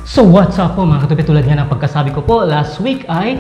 So what's up po mga katubi, tulad nga ng pagkasabi ko po last week ay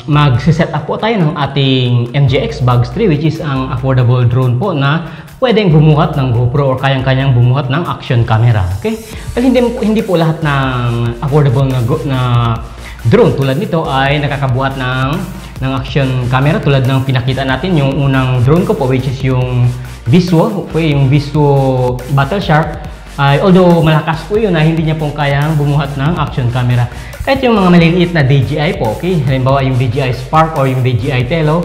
mag-set up po tayo ng ating MJX Bugs 3, which is ang affordable drone po na pwedeng bumuhat ng GoPro or kayang-kayang bumuhat ng action camera. Okay? Pero hindi po lahat ng affordable na drone tulad nito ay nakakabuhat ng action camera, tulad ng pinakita natin yung unang drone ko po, which is yung Viswo, okay, yung Viswo Battle Shark. Although malakas po yun, hindi niya pong kayang bumuhat ng action camera. Kahit yung mga maliliit na DJI po, okay, halimbawa yung DJI Spark or yung DJI Tello,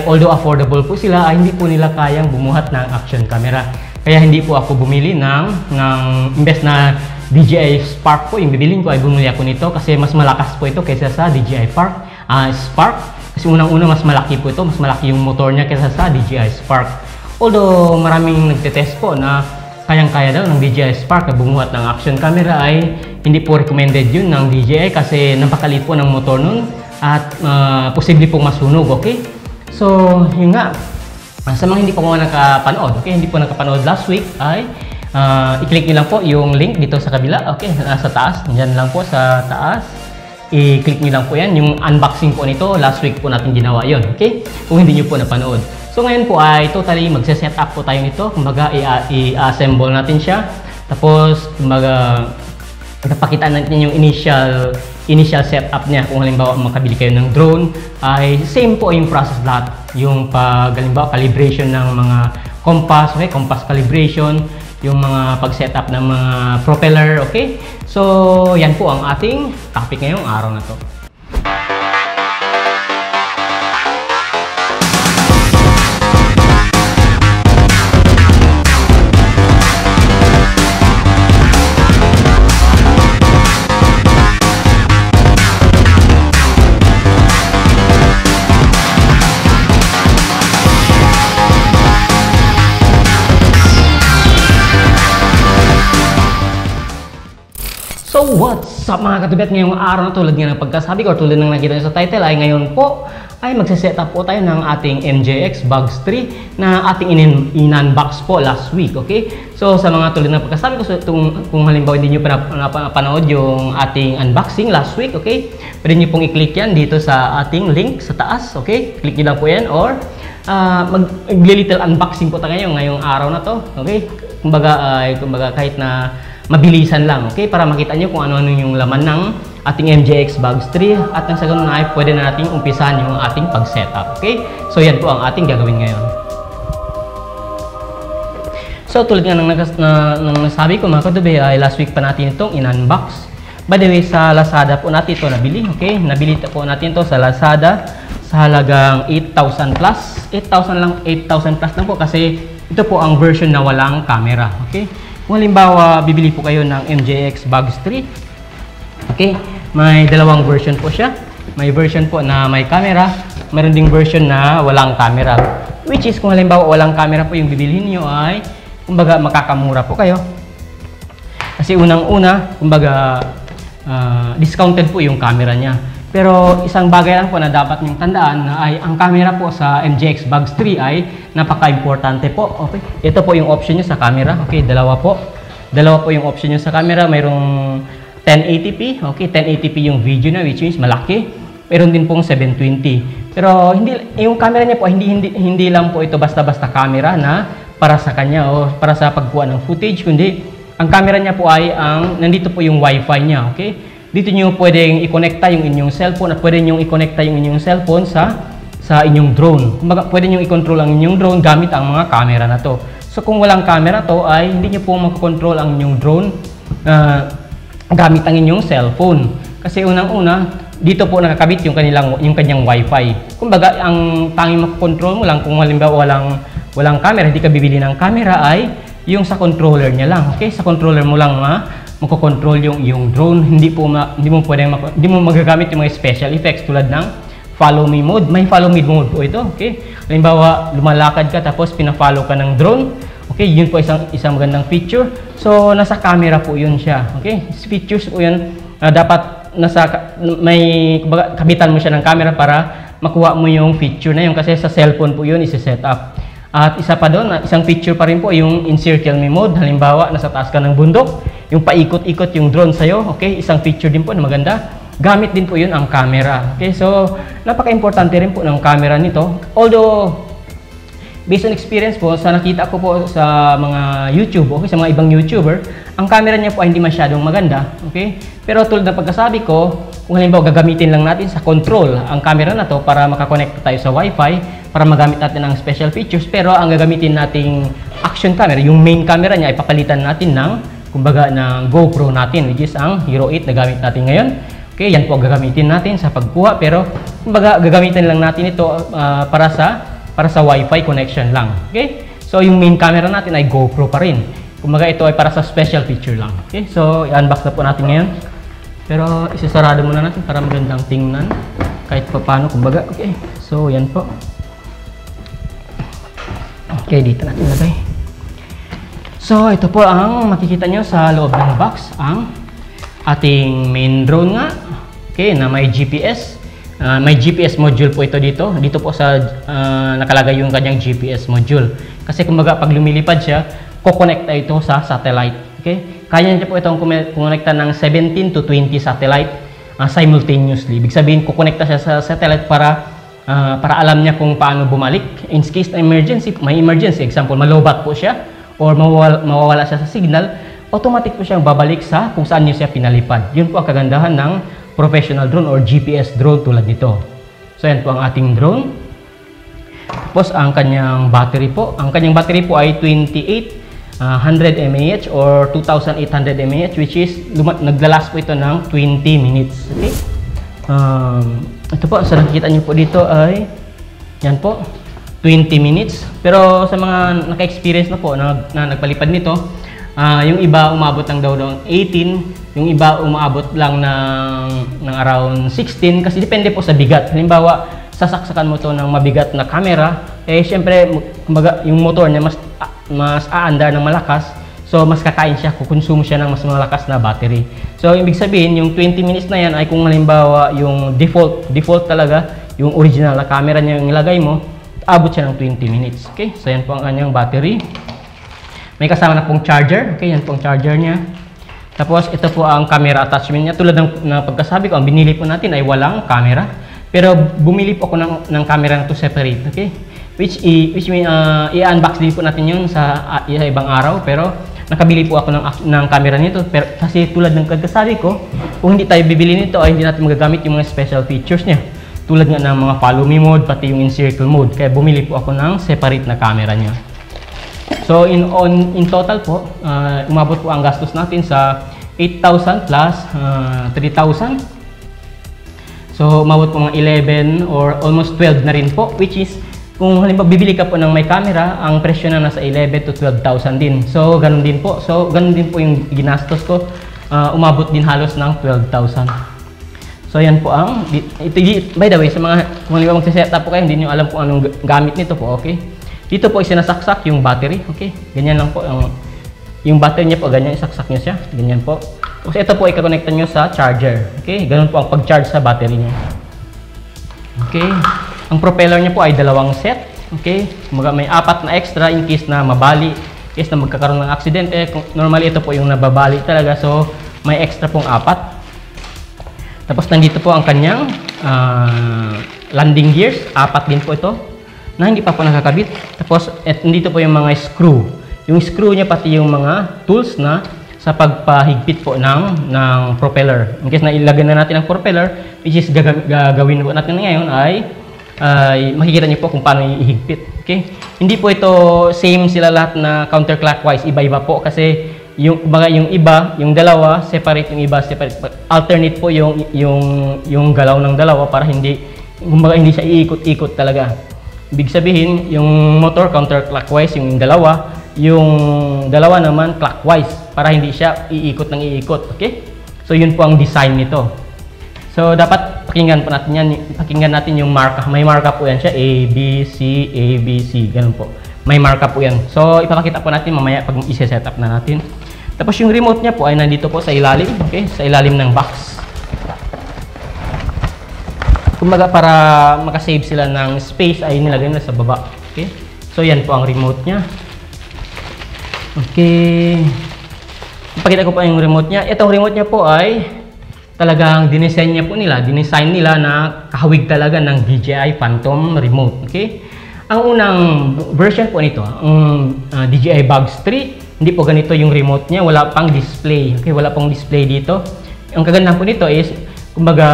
although affordable po sila, hindi po nila kayang bumuhat ng action camera. Kaya hindi po ako bumili ng imbes na DJI Spark po, yung bibilin ko ay bumili ako nito kasi mas malakas po ito kaysa sa DJI Spark. Kasi unang-una mas malaki po ito, mas malaki yung motor niya kaysa sa DJI Spark. Although maraming nagtetest po na kayang-kaya daw ng DJI Spark na bumuhat ng action camera, ay hindi po recommended yun ng DJI kasi napakaliit po ng motor nun at posible pong masunog, okay? So, yun nga, sa mga hindi po nakapanood, okay, hindi po nakapanood last week ay i-click nyo lang po yung link dito sa kabila, okay, sa taas, dyan lang po sa taas. I-click nyo lang po yan, yung unboxing po nito, last week po natin ginawa yun, okay? Kung hindi nyo po napanood. So ngayon po ay totally magse-set up po tayo nito, kumbaga i-assemble natin siya. Tapos kumbaga ipapakita natin yung initial setup niya. Kung halimbawa makabili kayo ng drone, ay same po yung process lahat. Yung halimbawa calibration ng mga compass, okay, compass calibration, yung mga pag-setup ng mga propeller, okay? So yan po ang ating topic ngayong araw na to. So what's up mga katubet, ngayong araw na tulad nga ng pagkasabi ko, tulad ng nakita nyo sa title, ay ngayon po ay magse-set up po tayo ng ating MJX Bugs 3 na ating in-unbox po last week, okay? So sa mga tulad ng pagkasabi ko, so, kung halimbawa hindi nyo napanood yung ating unboxing last week, okay? Pwede nyo pong i-click yan dito sa ating link sa taas, okay? Click nyo lang po yan or mag-little unboxing po tayo ngayong araw na to, okay? Kumbaga kahit na mabilisan lang, okay? Para makita nyo kung ano-ano yung laman ng ating MJX Bugs 3 at nang sa ganun ay pwede na natin umpisahan yung ating pag-setup, okay? So yan po ang ating gagawin ngayon. So tulad nga ng nasabi ko mga katubi, ay last week pa natin itong in-unbox. By the way, sa Lazada po natin ito nabili, okay? Nabili po natin ito sa Lazada sa halagang 8,000 plus. 8,000 plus lang po kasi ito po ang version na walang camera, okay? Kung halimbawa, bibili po kayo ng MJX Bugs 3, okay, may dalawang version po siya. May version po na may camera, mayroon ding version na walang camera. Which is, kung halimbawa walang camera po yung bibilhin niyo ay, kumbaga, makakamura po kayo. Kasi unang-una, kumbaga, discounted po yung camera niya. Pero isang bagay lang po na dapat niyong tandaan na ay ang camera po sa MJX Bugs 3 ay napaka-importante po. Okay? Ito po yung option niyo sa camera. Okay, dalawa po yung option niyo sa camera. Mayroong 1080p. Okay, 1080p yung video na, which means malaki. Meron din pong 720. Pero yung camera niya po hindi lang po ito basta-basta camera na para sa kanya o para sa pagkuha ng footage, kundi ang camera niya po ay nandito po yung wifi niya, okay? Dito nyo pwedeng i-connecta yung inyong cellphone at pwede nyo i-connecta yung inyong cellphone sa inyong drone. Kumbaga, pwede nyo i-control ang inyong drone gamit ang mga camera na to. So, kung walang camera to, ay hindi nyo po makakontrol ang inyong drone gamit ang inyong cellphone. Kasi unang-una, dito po nakakabit yung kanyang wifi. Kumbaga, ang tanging makakontrol mo lang kung halimbawa walang camera, hindi ka bibili ng camera, ay yung sa controller niya lang. Okay? Sa controller mo lang mako-control yung drone. Hindi mo magagamit yung mga special effects tulad ng follow me mode. May follow me mode po ito, okay? Halimbawa, lumalakad ka tapos pina-follow ka ng drone. Okay, yun po isang magandang feature. So, nasa camera po yun siya, okay? Features po yun. Dapat kumbaga, kabitan mo siya ng camera para makuha mo yung feature na yun kasi sa cellphone po yun isi-set up. At isa pa doon, isang feature pa rin po yung encircle me mode. Halimbawa, nasa taas ka ng bundok, yung paikot-ikot yung drone sa'yo. Okay, isang feature din po na maganda. Gamit din po yun ang camera. Okay, so napaka-importante rin po ng camera nito. Although, based on experience po, sa nakita ko po sa mga YouTube, okay, sa mga ibang YouTuber, ang camera niya po ay hindi masyadong maganda. Okay? Pero tulad ng pagkasabi ko, kung halimbawa gagamitin lang natin sa control ang camera na to para makakonect tayo sa Wi-Fi, para magamit natin ang special features, pero ang gagamitin nating action camera, yung main camera niya ay papalitan natin ng, kumbaga, ng GoPro natin, which is ang Hero 8 na gamit natin ngayon. Okay, yan po ang gagamitin natin sa pagkuha, pero kumbaga gagamitin lang natin ito para sa Wi-Fi connection lang. Okay? So yung main camera natin ay GoPro pa rin. Kumbaga ito ay para sa special feature lang. Okay? So i-unbox na po natin ngayon. Pero isasarado muna natin para magandang tingnan kahit pa paano, kumbaga. Okay. So yan po. Okay, dito natin lagay. So ito po ang makikita nyo sa loob ng box, ang ating main drone nga. Okay, na may GPS. May GPS module po ito dito. Dito po sa nakalagay yung kanyang GPS module. Kasi kumbaga pag lumilipad siya, kukonekta ito sa satellite. Okay? Kaya niya po itong kumonekta ng 17 to 20 satellite simultaneously. Ibig sabihin, kukonekta siya sa satellite para alam niya kung paano bumalik. In case na emergency, may emergency, example, malobat po siya or mawawala siya sa signal, automatic po siyang babalik sa kung saan niya siya pinalipad. Yun po ang kagandahan ng professional drone or GPS drone tulad nito. So yan po ang ating drone. Tapos ang kanyang battery po. Ang kanyang battery po ay 2800 mAh or 2800 mAh, which is naglalas po ito ng 20 minutes. Okay? Ito po, sa nakikita niyo po dito ay yan po, 20 minutes. Pero sa mga naka-experience na po na nagpalipad nito, yung iba umabot lang daw ng 18, yung iba umabot lang ng around 16 kasi depende po sa bigat. Halimbawa, sasaksakan mo to ng mabigat na camera, eh syempre kumbaga yung motor niya mas aandar ng malakas, so mas kakain siya, kukonsumo siya ng mas malakas na battery. So ibig sabihin, yung 20 minutes na yan ay kung halimbawa yung default talaga, yung original na camera niya yung ilagay mo, abot siya ng 20 minutes. Okay, so yan po ang kanyang battery. May kasama na pong charger. Okay, yan pong charger niya. Tapos ito po ang camera attachment niya. Tulad ng pagkasabi ko, ang binili po natin ay walang camera. Pero bumili po ako ng camera na to separate. Okay? Which mean i-unbox din po natin yun sa ibang araw. Pero nakabili po ako ng camera nito. Pero kasi tulad ng pagkasabi ko, kung hindi tayo bibili nito ay hindi natin magagamit yung mga special features niya. Tulad nga ng mga follow me mode, pati yung encircle mode. Kaya bumili po ako ng separate na camera niya. So in total po, umabot po ang gastos natin sa 8,000 plus 3,000. So umabot po mga 11 or almost 12 na rin po, which is kung halimbawa bibili ka po ng may camera, ang presyo na nasa 11 to 12,000 din. So ganun din po. So ganun din po yung ginastos ko. Umabot din halos ng 12,000. So yan po ang ito, by the way, sa mga kung halimbawa magse-setup po kayo, hindi niyo alam kung anong gamit nito po, okay? Dito po isinasaksak yung battery, okay? Ganyan lang po yung battery niya po, ganyan isaksak niyo siya, ganyan po. Tapos ito po ika-connecta niyo sa charger, okay? Ganun po ang pag-charge sa battery niya. Okay? Ang propeller niya po ay dalawang set, okay? May 4 na extra in case na mabali, in case na magkakaroon ng aksidente. Normally ito po yung nababali talaga, so may extra pong 4. Tapos nandito po ang kanyang landing gears, 4 din po ito na hindi pa po nakakabit. Tapos nandito po yung mga screw. Yung screw niya pati yung mga tools na sa pagpahigpit po ng propeller. In case na ilagay na natin ang propeller, which is gagawin po natin ngayon ay makikita niyo po kung paano ihigpit. Okay? Hindi po ito same sila lahat na counterclockwise, iba-iba po kasi yung iba, yung dalawa separate, yung iba separate. Alternate po yung galaw ng dalawa para hindi siya iikot-ikot talaga. Ibig sabihin, yung motor counterclockwise, yung dalawa naman clockwise para hindi siya iikot ng iikot. Okay? So yun po ang design nito. So dapat pakinggan po natin yan, pakinggan natin yung marka. May marka po yan siya, A, B, C, A, B, C, ganun po. May marka po yan. So ipapakita po natin mamaya pag i-setup na natin. Tapos yung remote niya po ay nandito po sa ilalim, okay? Sa ilalim ng box. Kumbaga para makasave sila ng space ay nilagay nila sa baba. Okay? So yan po ang remote niya. Okay. ipakita ko pa yung remote niya. Itong remote niya po ay talagang dinesign nila na kahawig talaga ng DJI Phantom remote. Okay? Ang unang version po nito, ang DJI Bugs 3, hindi po ganito yung remote niya, wala pang display. Okay, wala pang display dito. Ang kagandahan po nito is, kumbaga,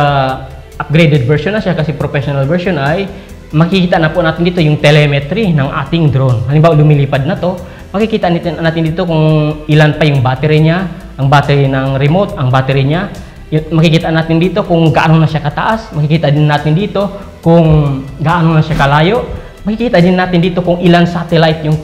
upgraded version na siya kasi professional version ay makikita na po natin dito yung telemetry ng ating drone. Halimbawa, lumilipad na to, makikita natin dito kung ilan pa yung battery niya, ang battery ng remote, ang battery niya. Makikita natin dito kung gaano na siya kataas, makikita din natin dito kung gaano na siya kalayo. Makikita din natin dito kung ilang satellite yung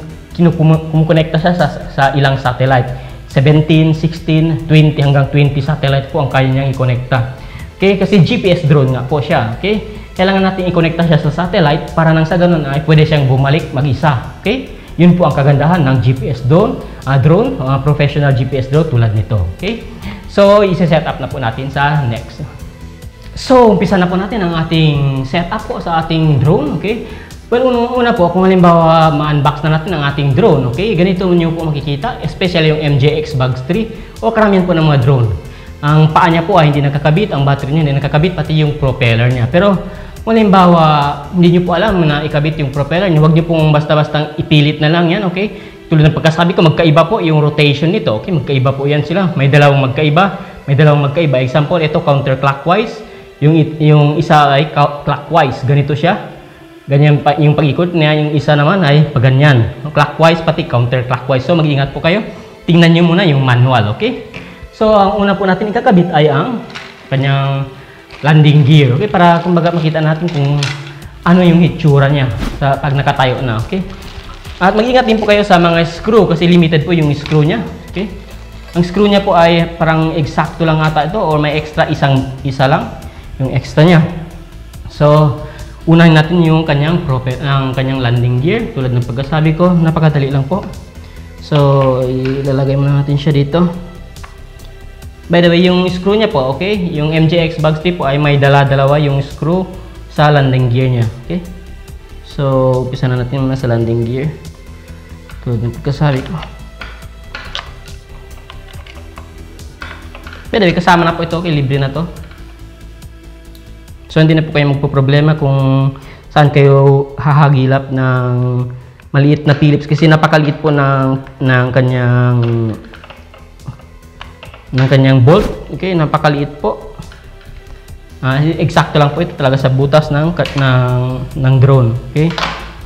kumukonekta siya sa ilang satellite. 17, 16, 20 hanggang 20 satellite po ang kaya niyang i-connecta. Okay, kasi GPS drone nga po siya. Okay? Kailangan natin i-connecta siya sa satellite para nang sa ganun ay pwede siyang bumalik mag-isa. Okay? Yun po ang kagandahan ng GPS drone, professional GPS drone tulad nito. Okay? So, i-set up na po natin sa next. So, umpisa na po natin ang ating setup po sa ating drone. Okay? Well, una po, kung halimbawa ma-unbox na natin ang ating drone, okay? Ganito nyo po makikita, especially yung MJX Bugs 3 o karamihan po ng mga drone. Ang paa niya po ay hindi nakakabit, ang battery niya hindi nakakabit, pati yung propeller niya. Pero, kung halimbawa, hindi nyo po alam na ikabit yung propeller niya, huwag nyo pong basta-bastang ipilit na lang yan, okay? Tulad ng pagkasabi ko, magkaiba po yung rotation nito, okay? Magkaiba po yan sila. May dalawang magkaiba. Example, ito counterclockwise. Yung isa ay clockwise, ganito siya. Ganyan pa yung pag-ikot niya, yung isa naman ay paganyan. Clockwise pati counterclockwise. So mag-ingat po kayo. Tingnan niyo muna yung manual, okay? So ang una po natin ikakabit ay ang kanyang landing gear, okay? Para kumbaga makita natin kung ano yung hitsura niya sa pag nakatayo na, okay? At mag-ingat din po kayo sa mga screw kasi limited po yung screw niya, okay? Ang screw niya po ay parang eksakto lang ata ito or may extra isa lang yung extra niya. So unahin natin yung kanyang landing gear tulad ng pagkasabi ko, napakadali lang po. So ilalagay muna natin siya dito. By the way, yung screw niya po, okay, yung MJX Bugs 3 po ay may dala-dalawa yung screw sa landing gear niya, okay? So umpisa na natin muna sa landing gear tulad ng pagkasabi ko. By the way, kasama na po ito, okay, libre na to. So hindi na po kayo magpo-problema kung saan kayo hahagilap ng maliit na Phillips kasi napakaliit po ng kanyang bolt. Okay, napakaliit po. Eksakto lang po ito talaga sa butas ng drone. Okay?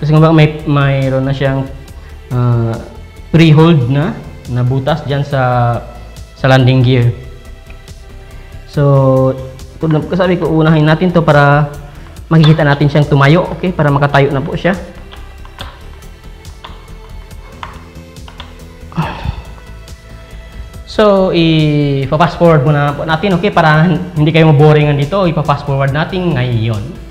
Kasi kung mayroon na siyang pre-hold na butas diyan sa landing gear. So sabi ko, unahin natin to para makikita natin siyang tumayo, okay? Para makatayo na po siya. So, ipa-fast forward muna po natin, okay? Para hindi kayo maboringan dito, ipa-fast forward natin ngayon.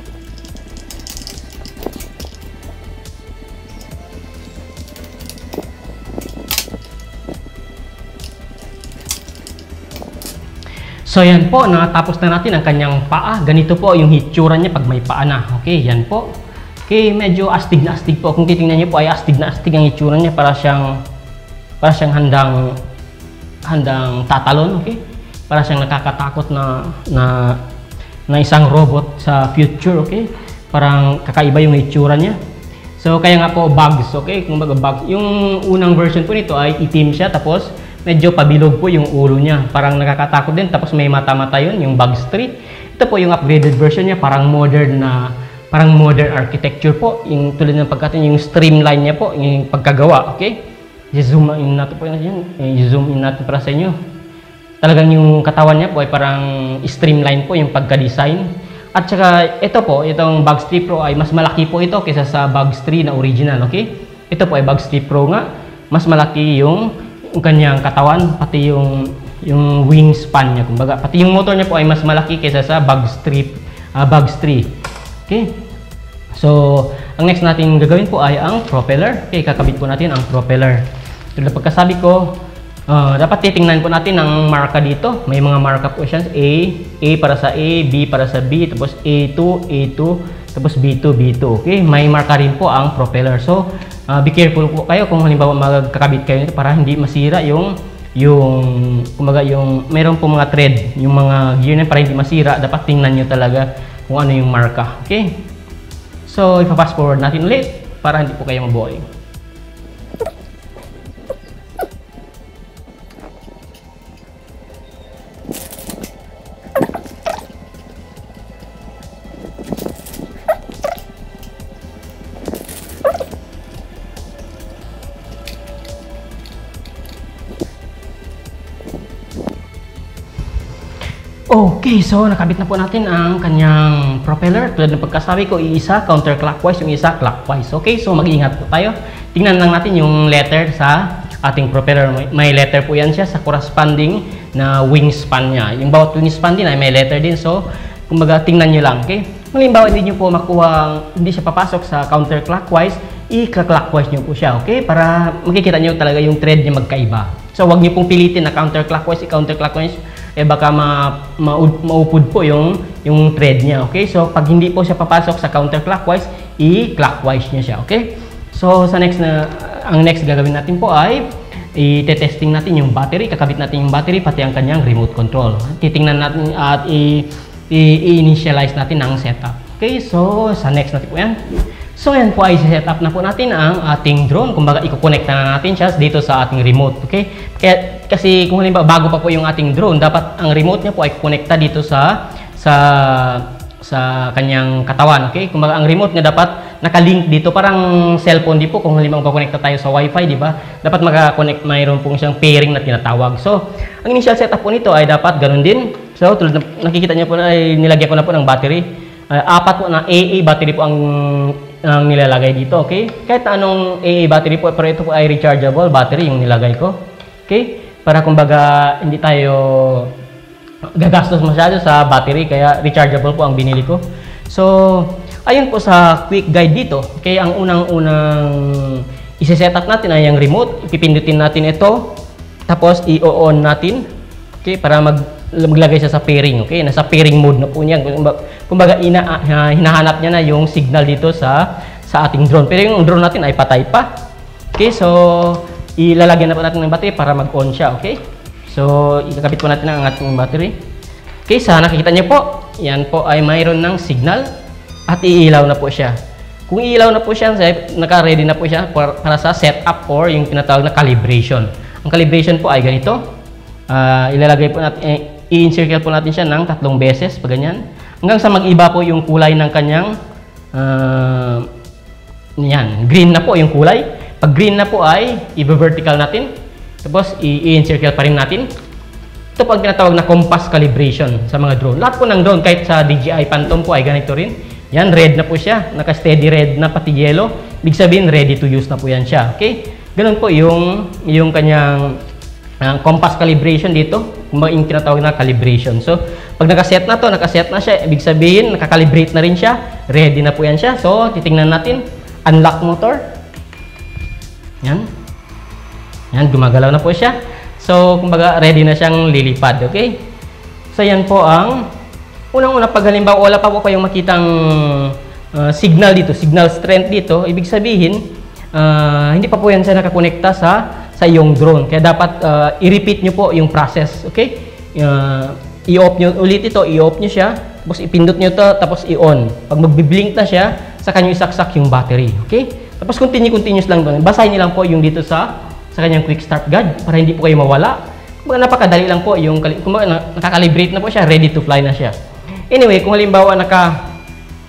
So yan po, natapos na natin ang kanyang paa. Ganito po yung hitsura niya pag may paa na. Okay, yan po. Okay, medyo astig na astig po. Kung titingnan niyo po ay astig na astig ang hitsura niya, para siyang handang tatalon, okay? Para siyang nakakatakot na isang robot sa future, okay? Parang kakaiba yung hitsura niya. So kaya nga po bugs, okay? Kung baga bugs, yung unang version po nito ay itim siya, tapos medyo pabilog po yung ulo niya. Parang nakakatakot din. Tapos may mata-mata yun, yung Bugs 3. Ito po yung upgraded version niya. Parang modern architecture po. Yung tulad ng pagkatin, yung streamline niya po, yung pagkagawa. Okay? I-zoom in natin po yun. I-zoom in natin para sa inyo. Talagang yung katawan niya po ay parang streamline po yung pagka-design. At saka ito po, itong Bugs 3 Pro ay mas malaki po ito kaysa sa Bugs 3 na original. Okay? Ito po ay Bugs 3 Pro nga. Mas malaki yung kanyang katawan, pati yung wingspan niya, kumbaga. Pati yung motor niya po ay mas malaki kaysa sa Bugs 3. Okay? So, ang next natin gagawin po ay ang propeller. Okay, kakabit po natin ang propeller. Tulad pagkasabi ko, dapat titingnan po natin ang marka dito. May mga marka po siya. A para sa A, B para sa B, tapos A2, tapos B2. Okay? May marka rin po ang propeller. So, be careful po kayo kung halimbawa magkakabit kayo nito para hindi masira yung kumbaga yung meron po mga thread, yung mga gear na para hindi masira, dapat tingnan nyo talaga kung ano yung marka. Okay? So, ipa-fast forward natin ulit para hindi po kayo maboring. Okay, so nakabit na po natin ang kanyang propeller. Tulad ng pagkasabi ko, isa counterclockwise, yung isa clockwise. Okay, so mag-ingat po tayo. Tingnan lang natin yung letter sa ating propeller. May letter po yan siya sa corresponding na wingspan niya. Yung bawat wingspan din ay may letter din. So, kumbaga, tingnan nyo lang. Okay? Halimbawa, hindi nyo po makuha, hindi siya papasok sa counterclockwise, i-clockwise nyo po siya. Okay? Para makikita nyo talaga yung thread niya magkaiba. So, wag nyo pong pilitin na counterclockwise, i-counterclockwise, baka maupod po yung thread niya. Okay? So, pag hindi po siya papasok sa counterclockwise, i-clockwise niya siya. Okay? So, ang next gagawin natin po ay i-testing natin yung battery. Kakabit natin yung battery, pati ang kanyang remote control. Titingnan natin at i-initialize natin ang setup. Okay? So, sa next natin po yan. So, yan po ay set-up na po natin ang ating drone. Kumbaga, i-connect na natin siya dito sa ating remote. Okay? Kasi kung halimbawa, bago pa po yung ating drone, dapat ang remote niya po ay connecta dito sa kanyang katawan. Okay? Kumbaga, ang remote niya dapat nakalink dito. Parang cellphone di po. Kung halimbawa, magkakonekta tayo sa Wi-Fi, di ba? Dapat maka-connect, mayroon pong siyang pairing na tinatawag. So, ang initial setup po nito ay dapat ganun din. So, tulad nakikita niyo po na nilagyan ko na po ng battery. Apat po na AA battery po ang nilalagay dito, okay? Kahit anong AA battery po, pero ito po ay rechargeable battery yung nilagay ko. Okay? Para kumbaga hindi tayo gagastos masyado sa battery, kaya rechargeable po ang binili ko. So, ayun po sa quick guide dito. Okay, ang unang i-set up natin ay ang remote. Ipipindutin natin ito, tapos i-on natin. Okay, para maglagay siya sa pairing. Okay, nasa pairing mode na po niya. Kumbaga hinahanap niya na yung signal dito sa ating drone. Pero yung drone natin ay patay pa. Okay, so ilalagyan na po natin ng battery para mag-on siya. Okay, so ikakabit po natin ang ating battery. Okay, sa nakikita niyo po, yan po ay mayroon ng signal at iilaw na po siya. Kung iilaw na po siya, naka-ready na po siya para sa setup or yung tinatawag na calibration. Ang calibration po ay ganito. Ilalagay po natin, i-encircle po natin siya ng 3 beses, pag ganyan. Hanggang sa mag-iba po yung kulay ng kanyang, yan, green na po yung kulay. Pag green na po ay i-vertical natin. Tapos i-encircle pa rin natin. Ito po ang tinatawag na compass calibration sa mga drone. Lahat po ng drone, kahit sa DJI Phantom po ay ganito rin. Yan, red na po siya. Naka-steady red na pati yellow. Ibig sabihin, ready to use na po yan siya. Okay? Ganun po yung kanyang compass calibration dito, yung tinatawag na calibration. So, pag nakaset na to, nakaset na siya, ibig sabihin, nakakalibrate na rin siya, ready na po yan siya. So, titingnan natin, unlock motor. Yan. Yan, gumagalaw na po siya. So, kumbaga, ready na siyang lilipad, okay? So, yan po ang unang-una, pag halimbawa, wala pa po kayong makitang signal dito, signal strength dito, ibig sabihin, hindi pa po yan siya nakakonekta sa iyong drone. Kaya dapat i-repeat nyo po yung process. Okay? I-off nyo ulit ito. I-off nyo siya. Tapos ipindot nyo ito. Tapos i-on. Pag magbiblink na siya, saka nyo isaksak yung battery. Okay? Tapos continuous lang doon. Basahin nyo lang po yung dito sa kanyang quick start guide para hindi po kayo mawala. Kumbaga napakadali lang po. Nakakalibrate na po siya. Ready to fly na siya. Anyway, kung halimbawa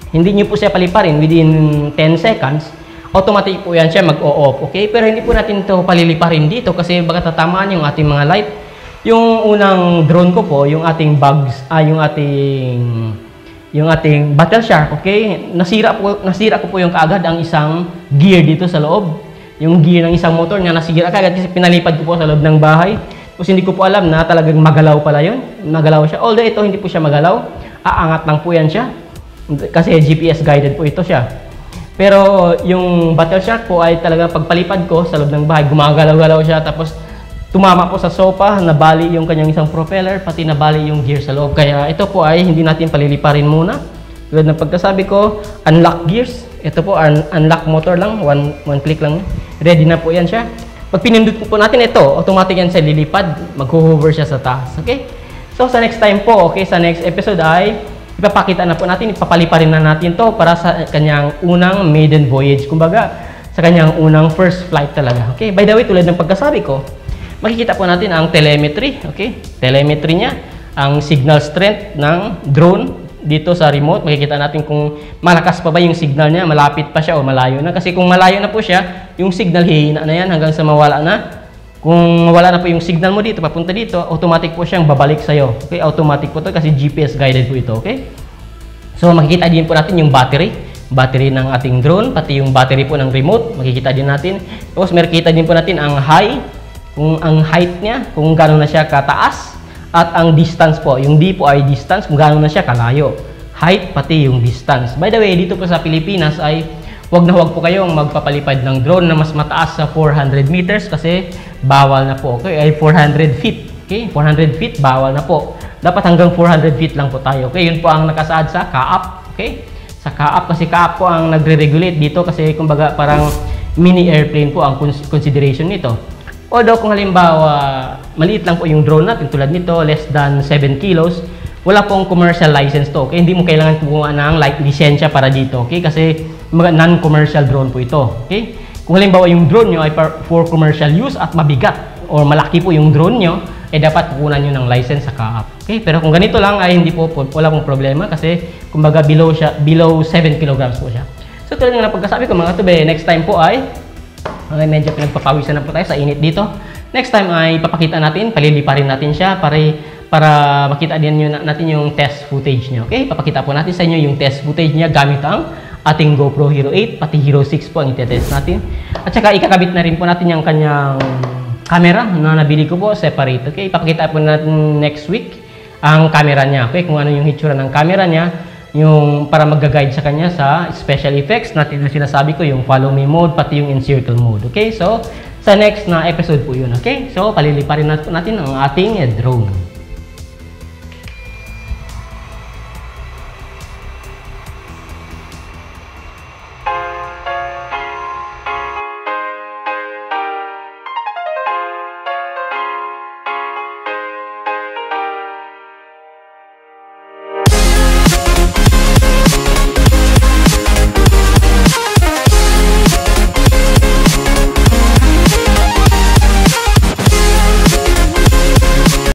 hindi nyo po siya paliparin within 10 seconds, automatic po yan siya mag-o-off, okay? Pero hindi po natin ito paliliparin dito kasi baka tatamaan yung ating mga light. Yung unang drone ko po, yung ating yung ating battle shark, okay? Nasira ko po yung kaagad ang isang gear dito sa loob. Yung gear ng isang motor niya nasira kaagad kasi pinalipad ko po sa loob ng bahay. Tapos hindi ko po alam na talagang magalaw pala yun. Magalaw siya. Although ito hindi po siya magalaw, aangat lang po yan siya. Kasi GPS guided po ito siya. Pero yung battle shark po ay talaga pagpalipad ko sa loob ng bahay, gumagalaw-galaw siya, tapos tumama po sa sofa, nabali yung kanyang isang propeller, pati nabali yung gear sa loob. Kaya ito po ay hindi natin paliliparin muna. Tulad ng pagkasabi ko, unlock gears. Ito po, unlock motor lang, one click lang. Ready na po yan siya. Pag pinindot po natin ito, automatic yan siya lilipad, mag-hover siya sa taas. Okay? So, sa next time po, okay, sa next episode ay ipapakita na po natin, ipapaliparin na natin to para sa kanyang unang maiden voyage. Kumbaga, sa kanyang unang first flight talaga. Okay? By the way, tulad ng pagkasabi ko, makikita po natin ang telemetry. Okay? Telemetry niya, ang signal strength ng drone dito sa remote. Makikita natin kung malakas pa ba yung signal niya, malapit pa siya o malayo na. Kasi kung malayo na po siya, yung signal hihina na yan hanggang sa mawala na. Kung wala na po yung signal mo dito, papunta dito, automatic po siyang babalik sa'yo. Okay? Automatic po to kasi GPS guided po ito. Okay? So, makikita din po natin yung battery ng ating drone, pati yung battery po ng remote, makikita din natin. Tapos, makikita din po natin ang kung ang height niya, kung gano'n na siya kataas. At ang distance po, yung D po ay distance, kung gaano na siya kalayo. Height, pati yung distance. By the way, dito po sa Pilipinas ay wag na wag po kayong magpapalipad ng drone na mas mataas sa 400 meters kasi bawal na po. Okay? Ay 400 feet. Okay? 400 feet, bawal na po. Dapat hanggang 400 feet lang po tayo. Okay? Yun po ang nakasaad sa CAAP. Okay? Sa CAAP, kasi CAAP po ang nagre-regulate dito kasi kumbaga parang mini airplane po ang consideration nito. Although kung halimbawa maliit lang po yung drone natin tulad nito, less than 7 kilos, wala pong commercial license to. Okay? Hindi mo kailangan kumuha ng lisensya para dito. Okay? Kasi non-commercial drone po ito. Okay? Kung halimbawa yung drone nyo ay for commercial use at mabigat or malaki po yung drone nyo, dapat kukunan nyo ng license sa CAAP. Okay? Pero kung ganito lang ay hindi po, wala pong problema kasi kumbaga below 7 kilograms po siya. So tulad ng napagkasabi ko mga katubi, next time po ay medyo pinagpapawisan na po tayo sa init dito. Next time ay papakita natin, paliliparin natin siya para makita din natin yung test footage niya. Okay? Papakita po natin sa inyo yung test footage niya gamit ang ating GoPro Hero 8, pati Hero 6 po ang itetest natin. At saka ikakabit na rin po natin yung kanyang camera na nabili ko po separate. Okay? Papakita po natin next week ang camera niya. Okay? Kung ano yung hitsura ng camera niya, yung para mag-guide sa kanya sa special effects natin na sinasabi ko, yung follow me mode, pati yung encircle mode. Okay? So, sa next na episode po yun. Okay? So, paliliparin natin ang ating drone.